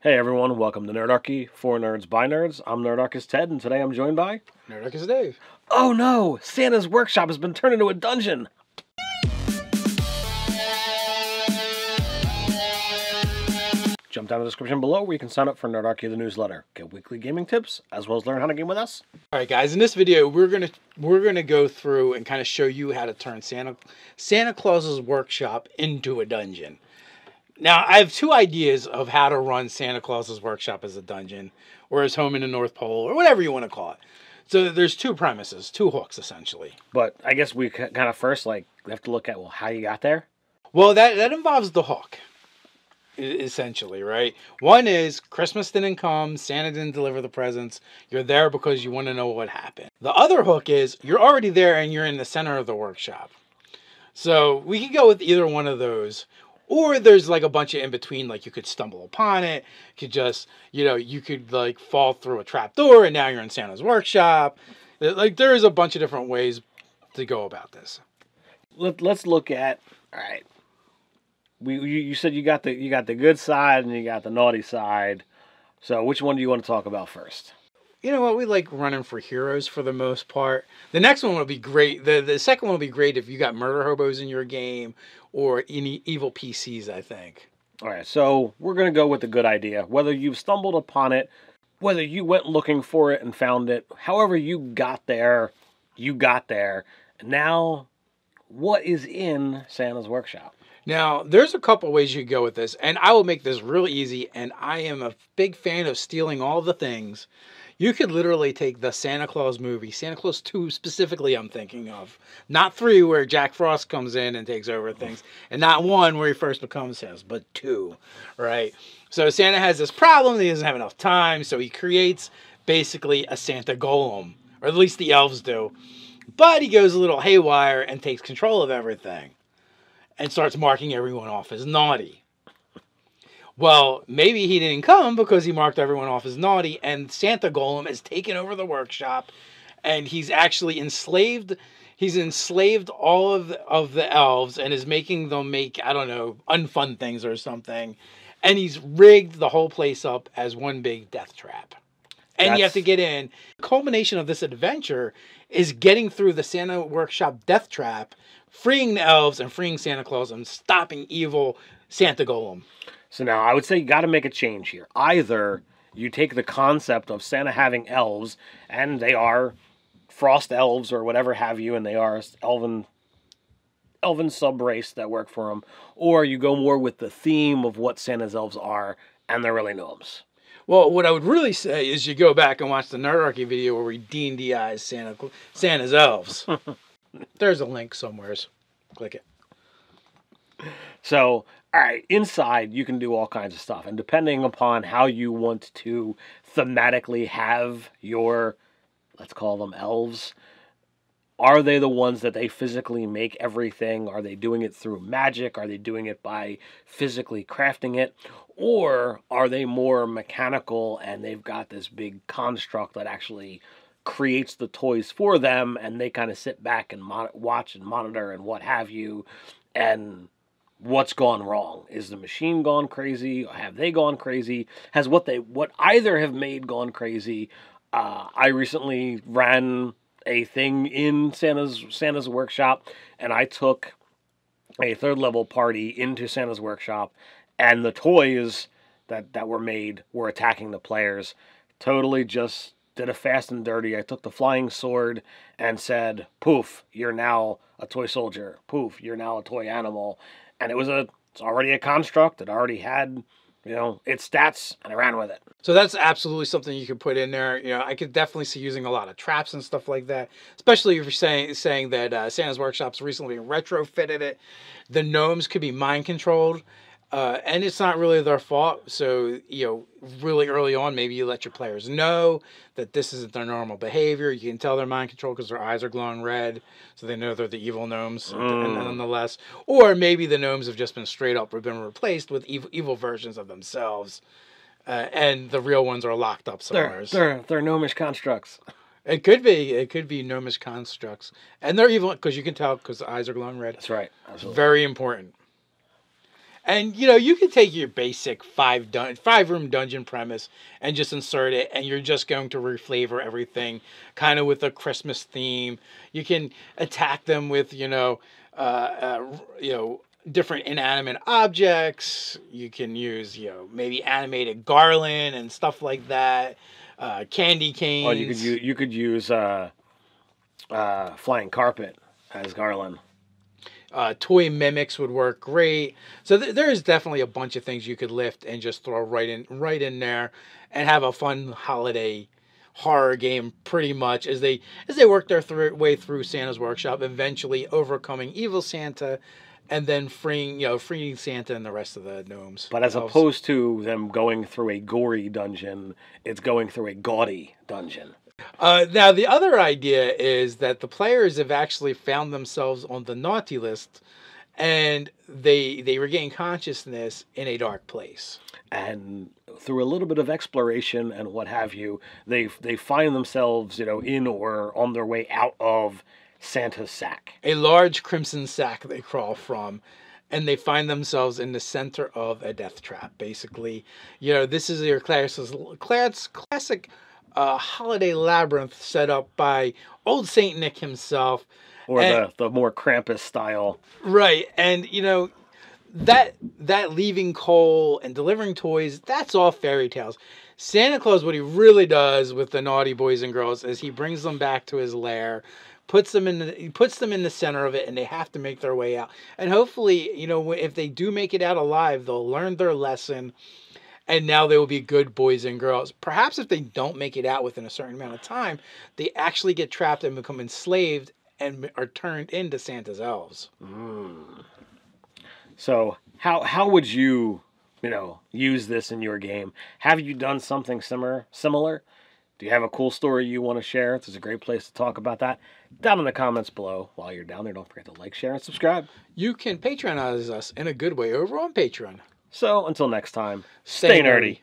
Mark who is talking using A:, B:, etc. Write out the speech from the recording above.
A: Hey everyone, welcome to Nerdarchy, for nerds by nerds. I'm Nerdarchist Ted, and today I'm joined by...
B: Nerdarchy Dave.
A: Oh no! Santa's workshop has been turned into a dungeon! Jump down in the description below where you can sign up for Nerdarchy the newsletter, get weekly gaming tips, as well as learn how to game with us.
B: Alright guys, in this video we're gonna go through and kind of show you how to turn Santa Claus's workshop into a dungeon. Now, I have two ideas of how to run Santa Claus's workshop as a dungeon, or his home in the North Pole, or whatever you want to call it. So there's two premises, two hooks, essentially.
A: But I guess we kind of first, we have to look at, how you got there?
B: Well, that involves the hook, essentially, right? One is, Christmas didn't come, Santa didn't deliver the presents, you're there because you want to know what happened. The other hook is, you're already there and you're in the center of the workshop. So we could go with either one of those. Or there's a bunch of in between, you could stumble upon it, you could just, you could fall through a trap door and now you're in Santa's workshop. There is a bunch of different ways to go about this.
A: Let's look at, all right. You said you got the good side and you got the naughty side. So which one do you want to talk about first?
B: You know what? We like running for heroes for the most part. The next one will be great. The second one will be great if you got murder hobos in your game or any evil PCs, I think.
A: All right, so we're going to go with the good idea. Whether you've stumbled upon it, whether you went looking for it and found it, however you got there, you got there. Now, what is in Santa's workshop?
B: Now, there's a couple ways you could go with this, and I will make this real easy, and I am a big fan of stealing all the things. You could literally take the Santa Claus movie, Santa Claus 2 specifically I'm thinking of. Not 3 where Jack Frost comes in and takes over things. And not 1 where he first becomes Santa, but 2, right? So Santa has this problem, he doesn't have enough time, so he creates basically a Santa golem. Or at least the elves do. But he goes a little haywire and takes control of everything. And starts marking everyone off as naughty. Well, maybe he didn't come because he marked everyone off as naughty, and Santa Golem has taken over the workshop, and he's actually enslaved. He's enslaved all of the elves and is making them make, I don't know, unfun things or something. And he's rigged the whole place up as one big death trap. And you have to get in. The culmination of this adventure is getting through the Santa Workshop death trap, freeing the elves and freeing Santa Claus and stopping evil Santa Golem.
A: So now, I would say you got to make a change here. Either you take the concept of Santa having elves, and they are frost elves or whatever have you, and they are elven sub-race that work for him, or you go more with the theme of what Santa's elves are, and they're really gnomes.
B: Well, what I would really say is you go back and watch the Nerdarchy video where we D&Di's Santa's elves. There's a link somewhere. Click it.
A: So, all right, inside you can do all kinds of stuff. And depending upon how you want to thematically have your, let's call them elves, are they the ones that they physically make everything? Are they doing it through magic? Are they doing it by physically crafting it? Or are they more mechanical and they've got this big construct that actually creates the toys for them and they kind of sit back and watch and monitor and what have you, and what's gone wrong? Is the machine gone crazy? Have they gone crazy? Has what either have made gone crazy? I recently ran a thing in Santa's workshop, and I took a 3rd level party into Santa's workshop, and the toys that were made were attacking the players. Totally just did a fast and dirty. I took the flying sword and said, poof, you're now a toy soldier. Poof, you're now a toy animal. And it's already a construct. It already had, its stats, and I ran with it.
B: So that's absolutely something you could put in there. I could definitely see using a lot of traps and stuff like that, especially if you're saying that Santa's Workshop's recently retrofitted it. The gnomes could be mind controlled. And it's not really their fault. So, really early on, maybe you let your players know that this isn't their normal behavior. You can tell they're mind controlled because their eyes are glowing red. So they know they're the evil gnomes, nonetheless. Or maybe the gnomes have just been straight up been replaced with evil versions of themselves. And the real ones are locked up somewhere.
A: They're gnomish constructs.
B: It could be gnomish constructs. And they're evil because you can tell because the eyes are glowing red.
A: That's right. Absolutely.
B: Very important. And you can take your basic 5-room dungeon premise and just insert it, and you're just going to reflavor everything, kind of with a Christmas theme. You can attack them with different inanimate objects. You can use maybe animated garland and stuff like that. Candy canes.
A: Or you could use flying carpet as garland.
B: Toy mimics would work great. So there is definitely a bunch of things you could lift and just throw right in there, and have a fun holiday horror game, pretty much as they work their way through Santa's workshop, eventually overcoming evil Santa, and then freeing Santa and the rest of the gnomes.
A: But as opposed to them going through a gory dungeon, it's going through a gaudy dungeon.
B: Now, the other idea is that the players have actually found themselves on the naughty list, and they regain consciousness in a dark place.
A: And through a little bit of exploration and what have you, they find themselves, in or on their way out of Santa's sack.
B: A large crimson sack they crawl from, and they find themselves in the center of a death trap, basically. This is your classic holiday labyrinth set up by old Saint Nick himself.
A: Or the more Krampus style.
B: Right. And, that leaving coal and delivering toys, that's all fairy tales. Santa Claus, what he really does with the naughty boys and girls is he brings them back to his lair, puts them in the center of it, and they have to make their way out. And hopefully, if they do make it out alive, they'll learn their lesson. And now they will be good boys and girls. Perhaps if they don't make it out within a certain amount of time, they actually get trapped and become enslaved and are turned into Santa's elves.
A: So how would you, use this in your game? Have you done something similar? Do you have a cool story you want to share? This is a great place to talk about that. Down in the comments below. While you're down there, don't forget to like, share, and subscribe.
B: You can Patreonize us in a good way over on Patreon.
A: So, until next time, stay nerdy.